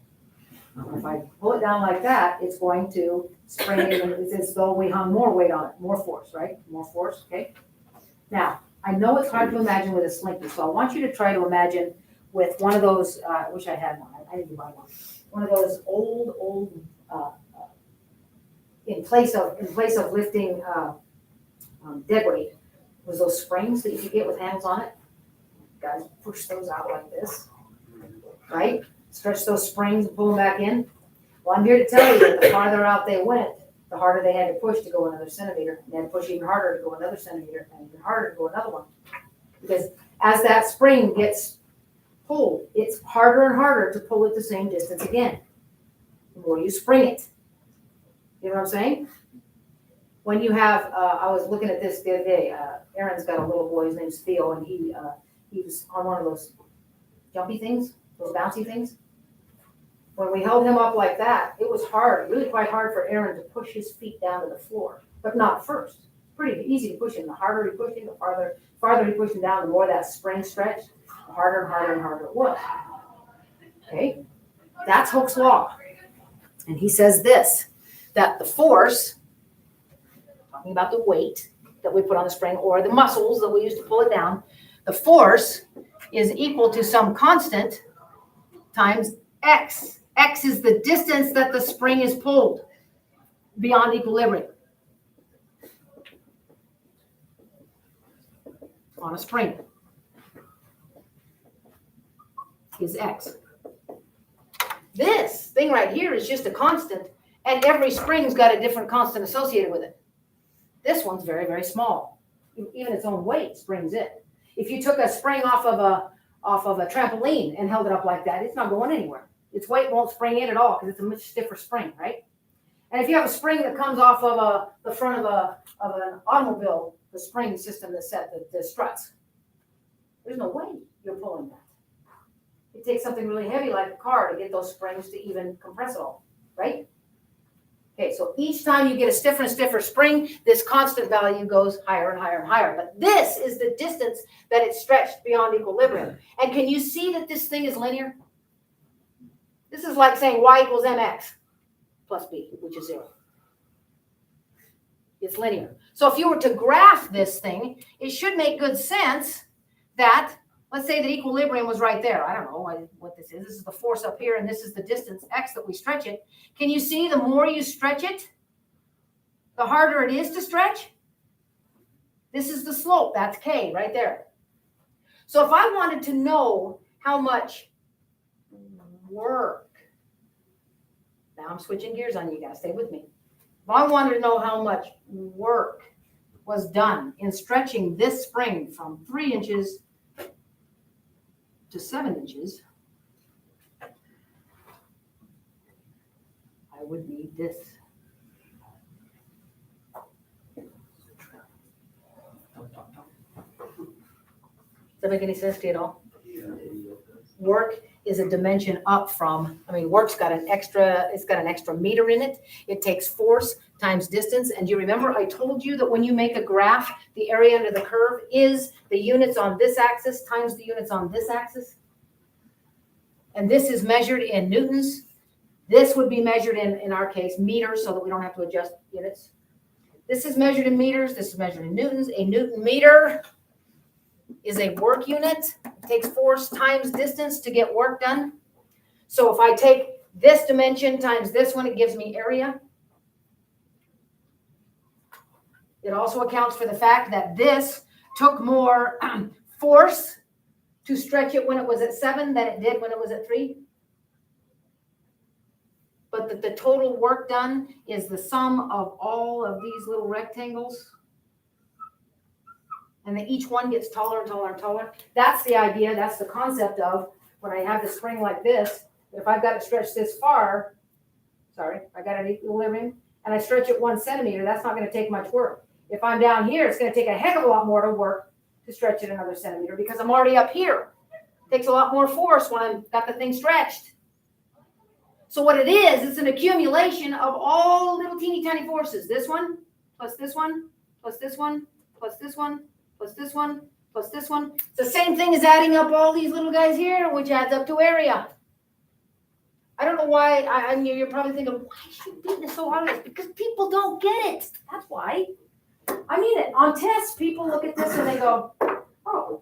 A: If I pull it down like that, it's going to spring it, and it's as though we hung more weight on it, more force, right? More force, okay? Now, I know it's hard to imagine with a slinky, so I want you to try to imagine with one of those, I wish I had one. I need to buy one. One of those old, in place of lifting dead weight, was those springs that you could get with handles on it. Guys, push those out like this, right? Stretch those springs and pull them back in. Well, I'm here to tell you that the farther out they went, the harder they had to push to go another centimeter. And they had to push even harder to go another centimeter, and even harder to go another one. Because as that spring gets pulled, it's harder and harder to pull it the same distance again. The more you spring it. You know what I'm saying? When you have, I was looking at this the other day. Aaron's got a little boy, his name's Theo, and he was on one of those jumpy things, those bouncy things. When we held him up like that, it was hard, really quite hard for Aaron to push his feet down to the floor, but not first. Pretty easy to push him. The harder he pushed him, the farther he pushed him down, the more that spring stretched, the harder and harder and harder it was. Okay? That's Hooke's law. And he says this, that the force, talking about the weight that we put on the spring or the muscles that we use to pull it down, the force is equal to some constant times x. X is the distance that the spring is pulled. beyond equilibrium on a spring is X. This thing right here is just a constant, and every spring's got a different constant associated with it. This one's very, very small. Even its own weight springs it. If you took a spring off of a trampoline and held it up like that, it's not going anywhere. Its weight won't spring it at all because it's a much stiffer spring, right? And if you have a spring that comes off of the front of an automobile, the spring system that's set, the struts, there's no way you're pulling that. It takes something really heavy like a car to get those springs to even compress it all, right? Okay, so each time you get a stiffer and stiffer spring, this constant value goes higher and higher and higher. But this is the distance that it's stretched beyond equilibrium. And can you see that this thing is linear? This is like saying y equals mx plus b, which is 0. It's linear. So if you were to graph this thing, it should make good sense that, let's say that equilibrium was right there. I don't know what this is. This is the force up here, and this is the distance x that we stretch it. Can you see the more you stretch it, the harder it is to stretch? This is the slope. That's k right there. So if I wanted to know how much work, now I'm switching gears on you guys. Stay with me. If I wanted to know how much work was done in stretching this spring from 3 inches to 7 inches, I would need this. Does that make any sense to you at all? Work is a dimension up from, work's got an extra, it's got an extra meter in it. It takes force times distance. And do you remember I told you that when you make a graph, the area under the curve is the units on this axis times the units on this axis? And this is measured in newtons. This would be measured in our case, meters, so that we don't have to adjust units. This is measured in meters. This is measured in newtons. A newton meter is a work unit. It takes force times distance to get work done. So if I take this dimension times this one, it gives me area. It also accounts for the fact that this took more force to stretch it when it was at 7 than it did when it was at 3. But that the total work done is the sum of all of these little rectangles. And that each one gets taller and taller and taller. That's the idea, that's the concept of when I have the spring like this, if I've got it stretched this far, I got an equilibrium, and I stretch it 1 centimeter, that's not going to take much work. If I'm down here, it's going to take a heck of a lot more to work to stretch it another centimeter because I'm already up here. It takes a lot more force when I've got the thing stretched. So what it is, it's an accumulation of all little teeny tiny forces. This one, plus this one, plus this one, plus this one, plus this one, plus this one. It's the same thing as adding up all these little guys here, which adds up to area. I don't know why, you're probably thinking, why should you beat this so hard? It's because people don't get it. That's why. I mean it. On tests, people look at this and they go, oh,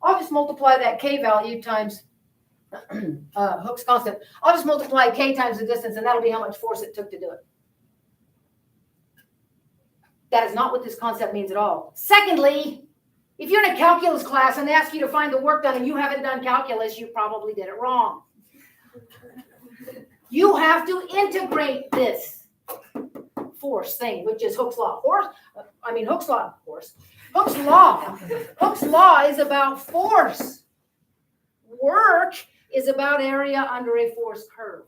A: I'll just multiply that k value times Hooke's constant. I'll just multiply k times the distance, and that'll be how much force it took to do it. That is not what this concept means at all. Secondly, if you're in a calculus class and they ask you to find the work done and you haven't done calculus, you probably did it wrong. You have to integrate this force thing, which is Hooke's law. Hooke's law is about force. Work is about area under a force curve.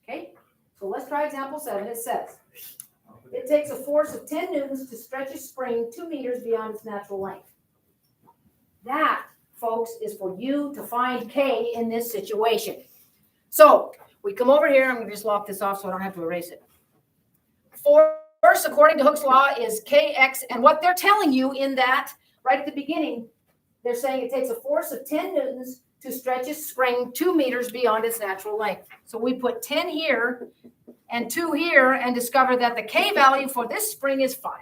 A: Okay, so let's try example 7. It says, it takes a force of 10 newtons to stretch a spring 2 meters beyond its natural length. That, folks, is for you to find K in this situation. So we come over here. I'm going to just lock this off so I don't have to erase it. Force, according to Hooke's law, is Kx. And what they're telling you in that, right at the beginning, they're saying it takes a force of 10 newtons to stretch a spring 2 meters beyond its natural length. So we put 10 here and 2 here and discover that the K value for this spring is 5.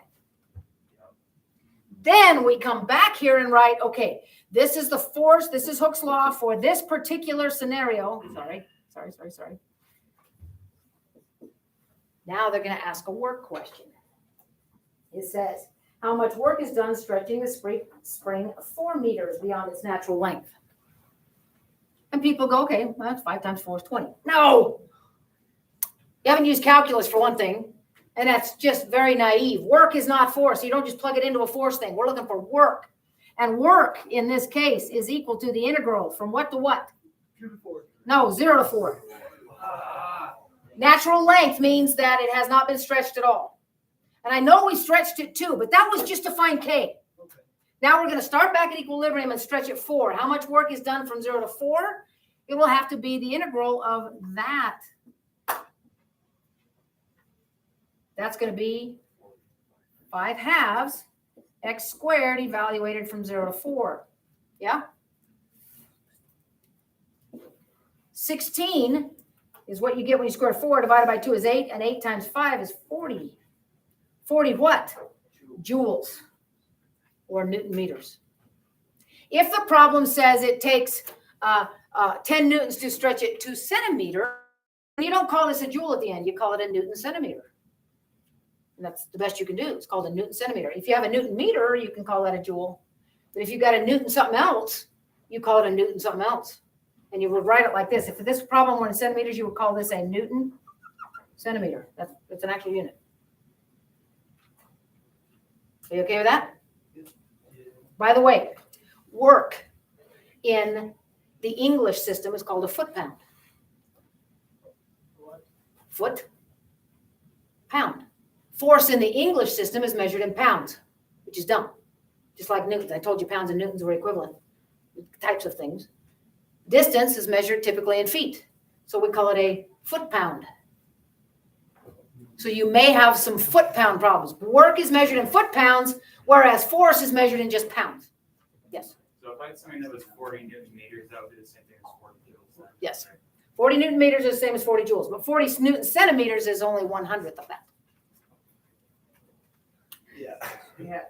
A: Then we come back here and write, okay, this is the force, this is Hooke's law for this particular scenario. Sorry. Now they're gonna ask a work question. It says, how much work is done stretching the spring 4 meters beyond its natural length? And people go, okay, well, that's 5 times 4 is 20. No! You haven't used calculus for one thing, and that's just very naive. Work is not force. You don't just plug it into a force thing. We're looking for work. And work, in this case, is equal to the integral from what to what?
B: 2 to 4.
A: No, 0 to 4. Natural length means that it has not been stretched at all. And I know we stretched it too, but that was just to find K.
B: Okay.
A: Now we're going to start back at equilibrium and stretch it 4. How much work is done from 0 to 4? It will have to be the integral of that. That's going to be 5/2 x squared evaluated from 0 to 4. Yeah? 16 is what you get when you square 4 divided by 2 is 8, and 8 times 5 is 40. 40 what? Joules or Newton meters. If the problem says it takes 10 newtons to stretch it 2 centimeters, you don't call this a joule at the end. You call it a Newton centimeter. And that's the best you can do. It's called a Newton centimeter. If you have a Newton meter, you can call that a joule. But if you've got a Newton something else, you call it a Newton something else. And you would write it like this. If this problem were in centimeters, you would call this a Newton centimeter. That's an actual unit. Are you okay with that? By the way, work in the English system is called a foot-pound. Foot-pound. Force in the English system is measured in pounds, which is dumb. Just like newtons. I told you pounds and newtons were equivalent types of things. Distance is measured typically in feet. So we call it a foot-pound. So you may have some foot-pound problems. Work is measured in foot-pounds, whereas force is measured in just pounds. Yes?
F: So if I had something that was 40 Newton meters, that would be the same thing as 40 joules then?
A: Yes. 40 Newton meters is the same as 40 joules, but 40 Newton centimeters is only 1/100th of that.
B: Yeah.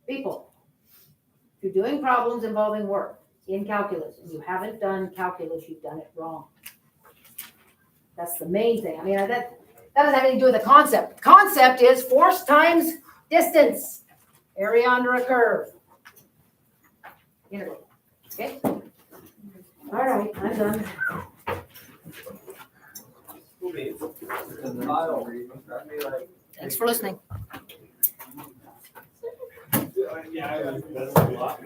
A: People, if you're doing problems involving work in calculus and you haven't done calculus, you've done it wrong. That's the main thing. I mean, that doesn't have anything to do with the concept. The concept is force times distance, area under a curve. Integral. Okay? All right, I'm done. Thanks for listening.
F: Yeah, that's a lot.